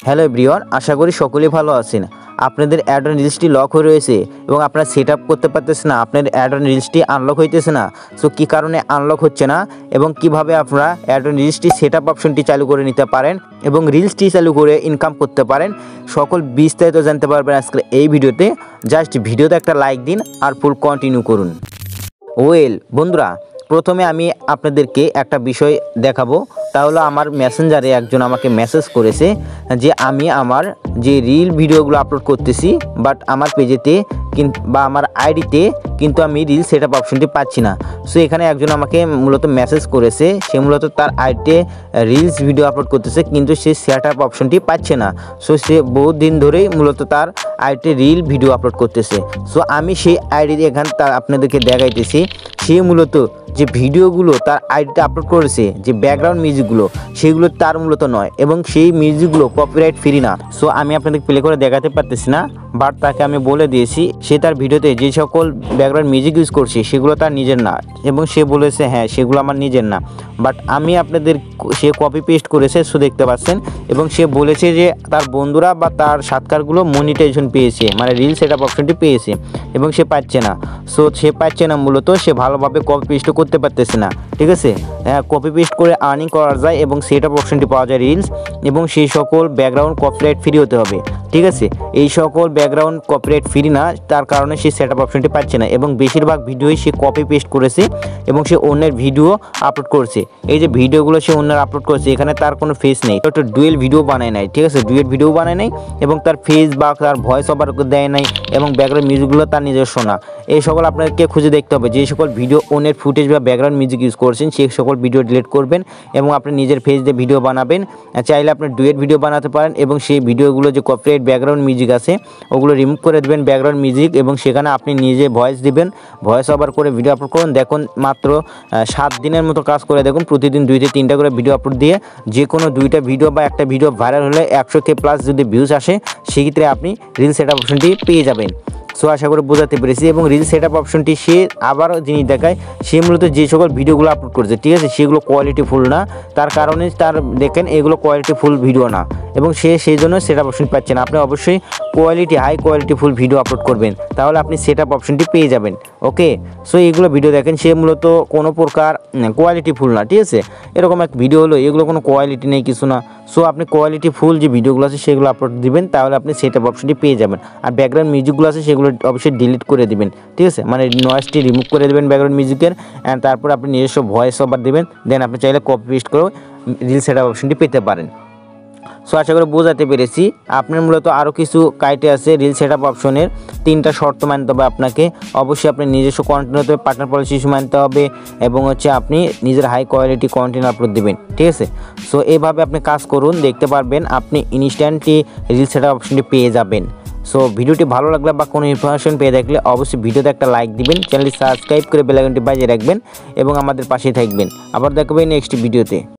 Hello everyone, আশা করি সকলেই ভালো আছেন। আপনাদের অ্যাড অন রিলসটি লক হয়ে রয়েছে এবং আপনারা সেট আপ করতে পারতেছেন না, আপনার অ্যাড অন রিলসটি আনলক হইতেছে না। সো কী কারণে আনলক হচ্ছে না এবং কিভাবে আপনারা অ্যাড অন রিলসটি সেট আপ অপশনটি চালু করে নিতে পারেন এবং রিলসটি চালু করে ইনকাম করতে পারেন, সকল বিস্তারিত জানতে পারবেন আজকের এই ভিডিওতে। জাস্ট ভিডিওতে একটা লাইক দিন আর ফুল কন্টিনিউ করুন। বন্ধুরা, প্রথমে আমি আপনাদেরকে একটা বিষয় দেখাবো। তাহলে আমার মেসেঞ্জারে একজন আমাকে মেসেজ করেছে যে আমি আমার যে রিল ভিডিওগুলো আপলোড করতেছি বাট আমার পেজেতে বা আমার আইডিতে কিন্তু আমি রিল সেট আপ অপশনটি পাচ্ছি না। সো এখানে একজন আমাকে মূলত মেসেজ করেছে, সে মূলত তার আইডিতে রিলস ভিডিও আপলোড করতেছে কিন্তু সে সেট আপ অপশনটি পাচ্ছে না। সো সে বহুত দিন ধরেই মূলত তার আইডিতে রিল ভিডিও আপলোড করতেছে। সো আমি সেই আইডি এখানে আপনাদেরকে দেখাইতেছি। সে মূলত যে ভিডিওগুলো তার আইডিতে আপলোড করেছে, যে ব্যাকগ্রাউন্ড মিউজিকগুলো, সেগুলো তার মূলত নয় এবং সেই মিউজিকগুলো কপিরাইট ফ্রি না। সো আমি আপনাদের প্লে করে দেখাতে পারতেছি না, বাট তাকে আমি বলে দিয়েছি সে তার ভিডিওতে যে সকল ব্যাকগ্রাউন্ড মিউজিক ইউজ করছে সেগুলো তার নিজের না এবং সে বলেছে হ্যাঁ সেগুলো আমার নিজের না। বাট আমি আপনাদের সে কপি পেস্ট করেছে, সো দেখতে পাচ্ছেন, এবং সে বলেছে যে তার বন্ধুরা বা তার সাক্ষাৎকারগুলো মনিটাইজেশন পেয়েছে, মানে রিল সেট আপ অপশনটি পেয়েছে এবং সে পাচ্ছে না। সো সে পাচ্ছে না মূলত সে ভালোভাবে কপি পেস্ট করতে পারতেছে না, ঠিক আছে। হ্যাঁ, কপি পেস্ট করে আর্নিং করা যায় এবং সেট আপ অপশনটি পাওয়া যায় রিলস, এবং সেই সকল ব্যাকগ্রাউন্ড কপিরাইট ফ্রি হতে হবে, ঠিক আছে। এই সকল ব্যাকগ্রাউন্ড কপিরাইট ফ্রি না, তার কারণে সে সেট আপ অপশনটি পাচ্ছে না এবং বেশিরভাগ ভিডিওই সে কপি পেস্ট করেছে এবং সে অন্যের ভিডিও আপলোড করছে। এই যে ভিডিওগুলো সে অন্যের আপলোড করেছে এখানে তার কোনো ফেস নেই, একটা ডুয়েল ভিডিও বানায় নাই, ঠিক আছে, ডুয়েল ভিডিও বানায় নাই এবং তার ফেস বা তার ভয়েস ওভার দেয় নাই এবং ব্যাকগ্রাউন্ড মিউজিকগুলো তার নিজস্ব না। এই সকল আপনাকে খুঁজে দেখতে হবে যে সকল ভিডিও অন্যের ফুটেজ বা ব্যাকগ্রাউন্ড মিউজিক ইউজ করছেন সেই সকল ভিডিও ডিলিট করবেন এবং আপনি নিজের ফেস দিয়ে ভিডিও বানাবেন। চাইলে আপনি ডুয়েট ভিডিও বানাতে পারেন এবং সেই ভিডিওগুলো যে কপিরাইট ব্যাকগ্রাউন্ড মিউজিক আছে ওগুলো রিমুভ করে দেবেন ব্যাকগ্রাউন্ড মিউজিক, এবং সেখানে আপনি নিজে ভয়েস দিবেন, ভয়েস ওভার করে ভিডিও আপলোড করুন। দেখুন মাত্র 7 দিনের মতো কাজ করে দেখুন, প্রতিদিন 2 থেকে 3টা করে ভিডিও আপলোড দিয়ে যে কোনো 2টা ভিডিও বা একটা ভিডিও ভাইরাল হলে 100K প্লাস যদি ভিউজ আসে সেক্ষেত্রে আপনি রিল সেট আপ অপশনটি পেয়ে যাবেন। সো আশা করে বোঝাতে পেরেছি। এবং রিল সেট আপ অপশনটি সে আবারও জিনিস দেখায়, সে মূলত যে সকল ভিডিওগুলো আপলোড করেছে, ঠিক আছে, সেগুলো কোয়ালিটি ফুল না, তার কারণে তার দেখেন এগুলো কোয়ালিটি ফুল ভিডিও না এবং সে সেই জন্য সেট আপ অপশন পাচ্ছে না। আপনি অবশ্যই quality high quality full video upload করবেন, তাহলে আপনি সেট আপ অপশনটি পেয়ে যাবেন। ওকে, সো এইগুলো ভিডিও দেখেন সে মূলত কোনো প্রকার কোয়ালিটি ফুল না, ঠিক আছে, এরকম এক ভিডিও হলো, এগুলো কোনো কোয়ালিটি নেই, কিছু না। সো আপনি কোয়ালিটি ফুল যে ভিডিওগুলো আছে সেগুলো আপলোড দিবেন, তাহলে আপনি সেট আপ অপশনটি পেয়ে যাবেন। আর ব্যাকগ্রাউন্ড মিউজিকগুলো আছে সেগুলো অবশ্যই ডিলিট করে দিবেন, ঠিক আছে, মানে নয়েজটি রিমুভ করে দেবেন ব্যাকগ্রাউন্ড মিউজিকের, অ্যান্ড তারপর আপনি নিজস্ব ভয়েস ওভার দেবেন, দেন আপনি চাইলে কপি পেস্ট করে রিল সেট আপ অপশনটি পেতে পারেন। সো আশা করে বোঝাতে পেরেছি। আপনার মূলত আরও কিছু ক্রাইটেরিয়া আছে রিল সেট আপ অপশনের, 3টা শর্ত মানতে হবে আপনাকে। অবশ্যই আপনি নিজস্ব কন্টেন্ট হতে হবে, পার্টনার পলিসি ইস্যু মানতে হবে, এবং আপনি নিজের হাই কোয়ালিটি কন্টেন্ট আপলোড দেবেন, ঠিক আছে। সো এইভাবে আপনি কাজ করুন, দেখতে পারবেন আপনি ইনস্ট্যান্টলি রিল সেট আপ অপশনটি পেয়ে যাবেন। সো ভিডিওটি ভালো লাগলে বা কোনো ইনফরমেশন পেয়ে থাকলে অবশ্যই ভিডিওতে একটা লাইক দিবেন, চ্যানেলটি সাবস্ক্রাইব করে বেল আইকনটি বাজিয়ে রাখবেন এবং আমাদের পাশেই থাকবেন। আবার দেখবেন নেক্সট ভিডিওতে।